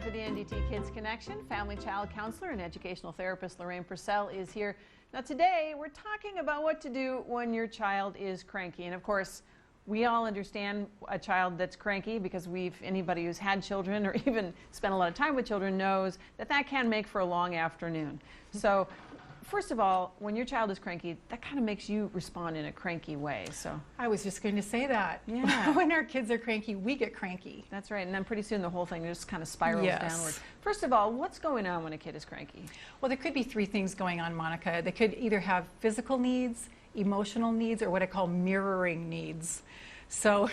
for the NDT Kids Connection. Family child counselor and educational therapist Lorraine Purcell is here. Now today we're talking about what to do when your child is cranky. And of course, we all understand a child that's cranky because anybody who's had children or even spent a lot of time with children knows that that can make for a long afternoon. So first of all, when your child is cranky, that kind of makes you respond in a cranky way. So I was just going to say that. Yeah. When our kids are cranky, we get cranky. That's right. And then pretty soon the whole thing just kind of spirals Yes. downward. First of all, what's going on when a kid is cranky? Well, there could be three things going on, Monica. They could either have physical needs, emotional needs, or what I call mirroring needs. So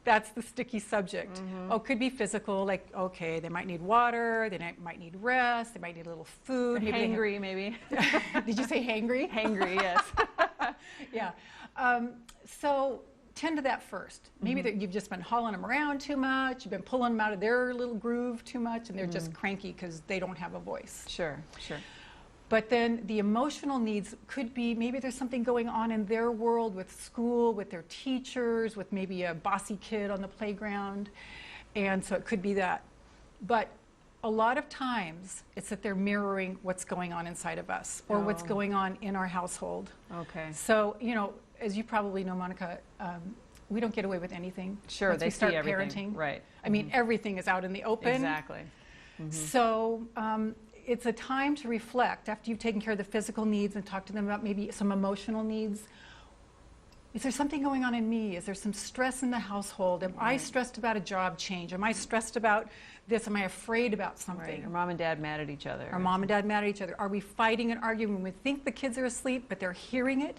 that's the sticky subject. Mm-hmm. Oh, it could be physical, like, okay, they might need water, they might need rest, they might need a little food. Hangry, maybe. Did you say hangry? Hangry, yes. Yeah. So tend to that first. Maybe that you've just been hauling them around too much, you've been pulling them out of their little groove too much, and they're just cranky because they don't have a voice. Sure, sure. But then the emotional needs could be maybe there's something going on in their world with school, with their teachers, with maybe a bossy kid on the playground. And so it could be that. But a lot of times it's that they're mirroring what's going on inside of us or what's going on in our household. Okay. So, you know, as you probably know, Monica, we don't get away with anything. Sure, once they we start see everything. parenting. Right. I mean, everything is out in the open. Exactly. So it's a time to reflect after you've taken care of the physical needs and talk to them about maybe some emotional needs. Is there something going on in me? Is there some stress in the household? Am I stressed about a job change? Am I stressed about this? Am I afraid about something? Right. Are mom and dad mad at each other? Are mom and dad mad at each other? Are we fighting and arguing when we think the kids are asleep, but they're hearing it?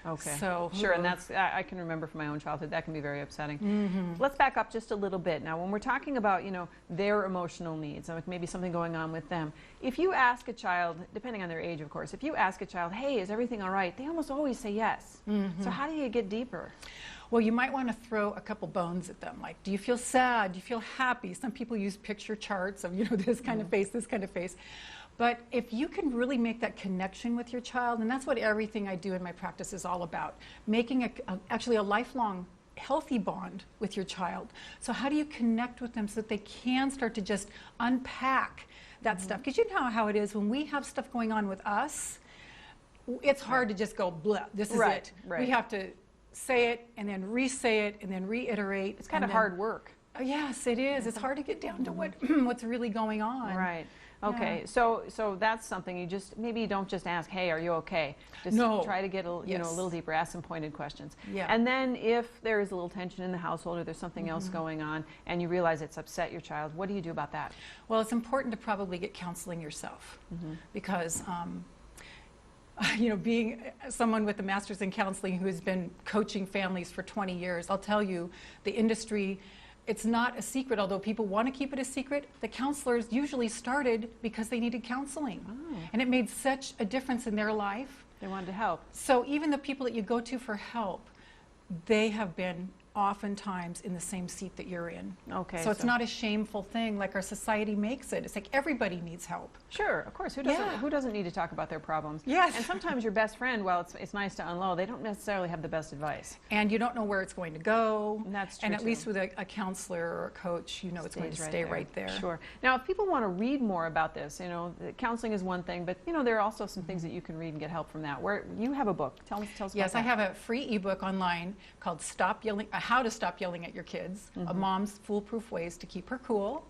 Okay. So, sure, and that's, I can remember from my own childhood, that can be very upsetting. Let's back up just a little bit. Now, when we're talking about, you know, their emotional needs, like maybe something going on with them, if you ask a child, depending on their age, of course, if you ask a child, hey, is everything all right? They almost always say yes. So how do you get deeper? well, you might want to throw a couple bones at them. Like, do you feel sad? Do you feel happy? Some people use picture charts of, you know, this kind of face, this kind of face. But if you can really make that connection with your child, and that's what everything I do in my practice is all about, making actually a lifelong healthy bond with your child. So how do you connect with them so that they can start to just unpack that stuff? Because you know how it is when we have stuff going on with us, it's hard to just go, blah, this is it. We have to say it and then re-say it and then reiterate. It's kind of hard work. Yes, it is. It's hard to get down to what's really going on. Right. Okay, so that's something you just, maybe you don't just ask, hey, are you okay? Just try to get a, you know, a little deeper, ask some pointed questions. And then if there is a little tension in the household or there's something else going on and you realize it's upset your child, what do you do about that? Well, it's important to probably get counseling yourself because you know, being someone with a master's in counseling who has been coaching families for 20 years, I'll tell you, the industry, it's not a secret, although people want to keep it a secret. The counselors usually started because they needed counseling. And it made such a difference in their life. They wanted to help. So even the people that you go to for help, they have been oftentimes in the same seat that you're in. Okay. So it's not a shameful thing like our society makes it. It's like everybody needs help. Sure, of course. Who doesn't need to talk about their problems? Yes. And sometimes your best friend, while it's nice to unload, they don't necessarily have the best advice. And you don't know where it's going to go. And that's true. And at least with a counselor or a coach, you know it's going to stay right there. Sure. Now, if people want to read more about this, you know, counseling is one thing, but you know, there are also some things that you can read and get help from that. Where you have a book. Tell us about that. Yes, I have a free ebook online called "Stop Yelling," How to Stop Yelling at Your Kids, a mom's foolproof ways to keep her cool.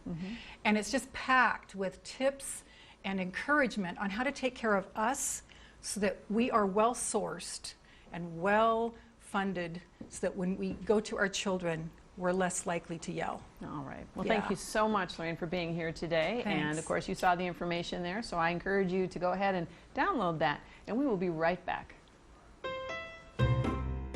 And it's just packed with tips and encouragement on how to take care of us so that we are well sourced and well funded so that when we go to our children, we're less likely to yell. All right. Well, thank you so much, Lorraine, for being here today. Thanks. And of course, you saw the information there, so I encourage you to go ahead and download that, and we will be right back.